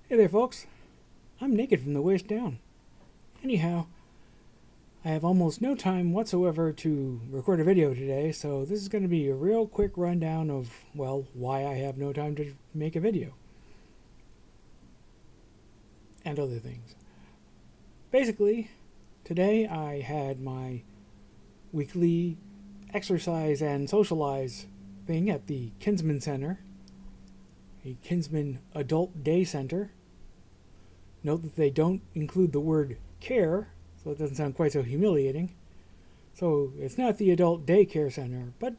Hey there, folks. I'm naked from the waist down. Anyhow, I have almost no time whatsoever to record a video today, so this is going to be a real quick rundown of, well, why I have no time to make a video. And other things. Basically, today I had my weekly exercise and socialize thing at the Kinsman Center, a Kinsman Adult Day Center. Note that they don't include the word care, so it doesn't sound quite so humiliating. So it's not the adult daycare center, but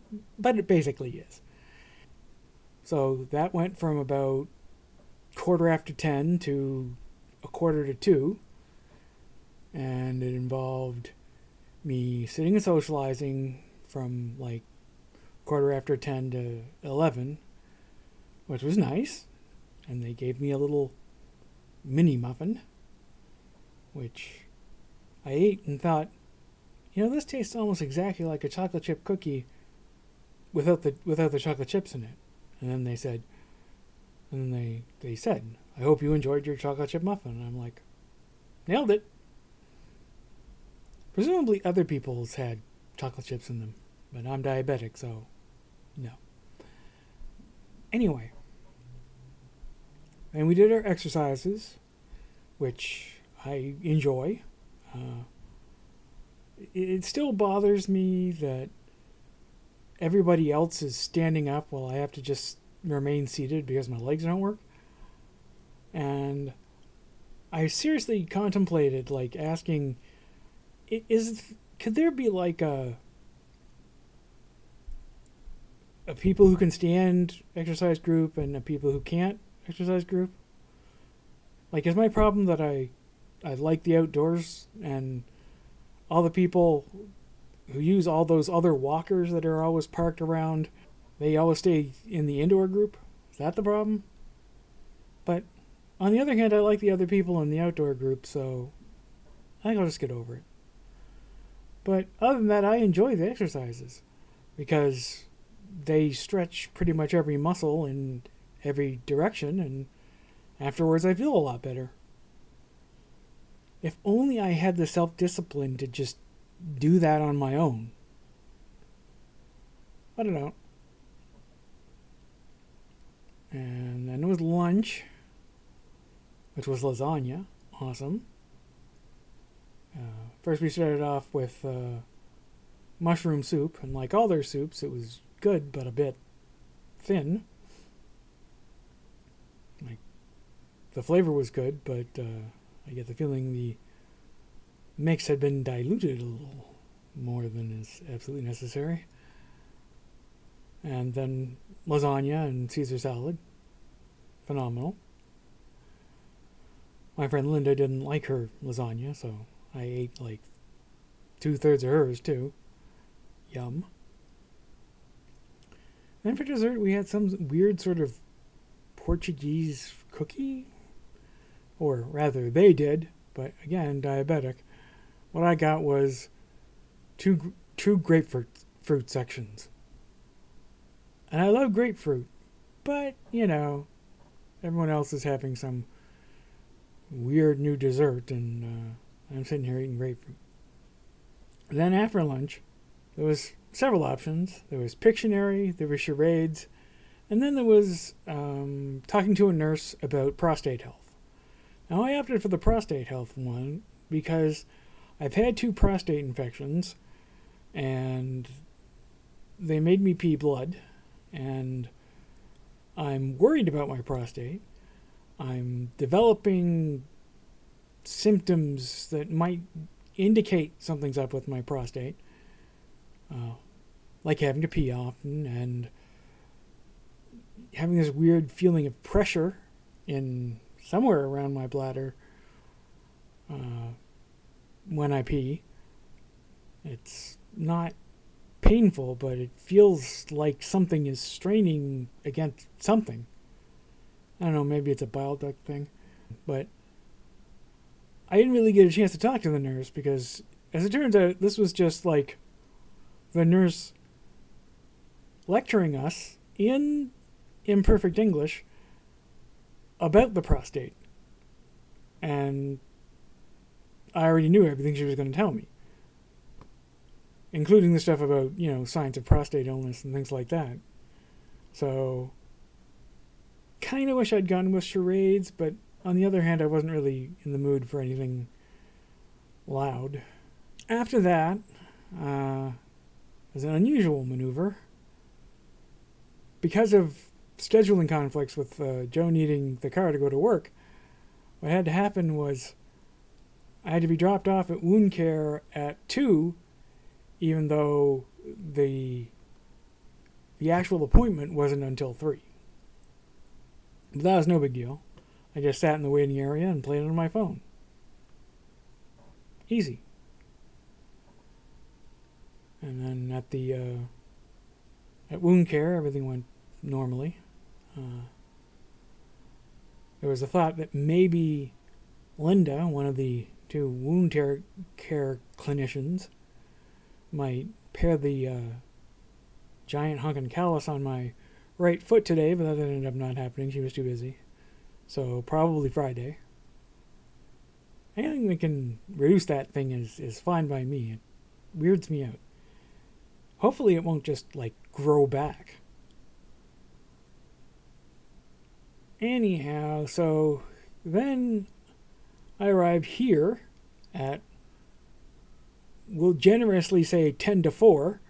it basically is. So that went from about 10:15 to 1:45, and it involved me sitting and socializing from like 10:15 to 11, which was nice, and they gave me a little mini muffin, which I ate and thought, this tastes almost exactly like a chocolate chip cookie without the chocolate chips in it. And then they said, I hope you enjoyed your chocolate chip muffin. And I'm like, nailed it. Presumably other people's had chocolate chips in them, but I'm diabetic, so no. Anyway, and we did our exercises, which I enjoy. It still bothers me that everybody else is standing up while I have to just remain seated because my legs don't work. And I seriously contemplated asking, could there be a people who can stand exercise group and a people who can't exercise group? Is my problem that I like the outdoors and all the people who use all those other walkers that are always parked around, they always stay in the indoor group? Is that the problem? But on the other hand, I like the other people in the outdoor group, so I think I'll just get over it. But other than that, I enjoy the exercises because they stretch pretty much every muscle in every direction, and afterwards I feel a lot better. If only I had the self-discipline to just do that on my own. I don't know. And then it was lunch, which was lasagna. Awesome. First we started off with mushroom soup, and like all their soups, it was good but a bit thin. The flavor was good, but I get the feeling the mix had been diluted a little more than is absolutely necessary. And then lasagna and Caesar salad. Phenomenal. My friend Linda didn't like her lasagna, so I ate 2/3 of hers too. Yum. Then for dessert we had some weird sort of Portuguese cookie. Or rather, they did, but again, diabetic. What I got was two grapefruit sections. And I love grapefruit, but, everyone else is having some weird new dessert, and I'm sitting here eating grapefruit. Then after lunch, there was several options. There was Pictionary, there was charades, and then there was talking to a nurse about prostate health. Now, I opted for the prostate health one because I've had 2 prostate infections, and they made me pee blood, and I'm worried about my prostate. I'm developing symptoms that might indicate something's up with my prostate, like having to pee often and having this weird feeling of pressure in somewhere around my bladder when I pee. It's not painful, but it feels like something is straining against something. I don't know, maybe it's a bile duct thing. But I didn't really get a chance to talk to the nurse because, as it turns out, this was just the nurse lecturing us in imperfect English about the prostate. and I already knew everything she was going to tell me, including the stuff about, signs of prostate illness and things like that. So, kind of wish I'd gone with charades, but on the other hand, I wasn't really in the mood for anything loud. After that, was an unusual maneuver. Because of scheduling conflicts with Joe needing the car to go to work, what had to happen was I had to be dropped off at wound care at 2, even though the actual appointment wasn't until 3. But that was no big deal. I just sat in the waiting area and played on my phone. Easy. And then at wound care, everything went normally. There was a thought that maybe Linda, one of the 2 wound care clinicians, might pair the giant hunkin' callus on my right foot today, but that ended up not happening. She was too busy. So probably Friday. Anything that can reduce that thing is fine by me. It weirds me out. Hopefully it won't just, grow back. Anyhow, so then I arrived here at, we'll generously say 10 to 4,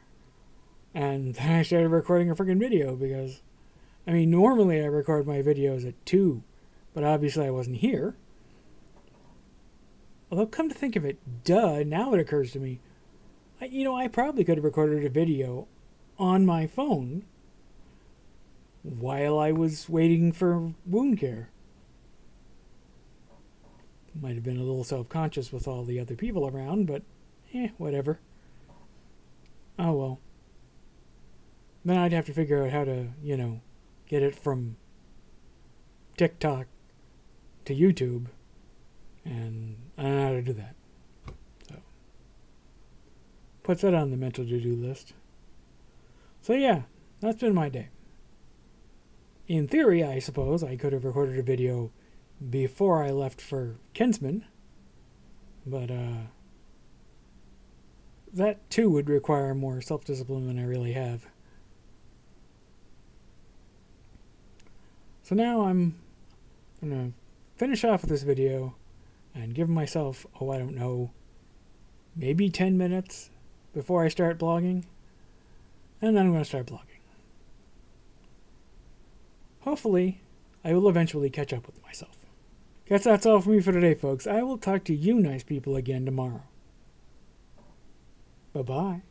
and then I started recording a freaking video because, normally I record my videos at 2, but obviously I wasn't here. Although, come to think of it, now it occurs to me, I probably could have recorded a video on my phone while I was waiting for wound care. Might have been a little self-conscious with all the other people around, but whatever. Oh well. Then I'd have to figure out how to, get it from TikTok to YouTube, and I don't know how to do that. So, puts that on the mental to-do list. So yeah, that's been my day. In theory, I suppose I could have recorded a video before I left for Kinsman, but that too would require more self-discipline than I really have. So now I'm going to finish off with this video and give myself, I don't know, maybe 10 minutes before I start blogging, and then I'm going to start blogging. Hopefully, I will eventually catch up with myself. Guess that's all for me for today, folks. I will talk to you nice people again tomorrow. Bye-bye.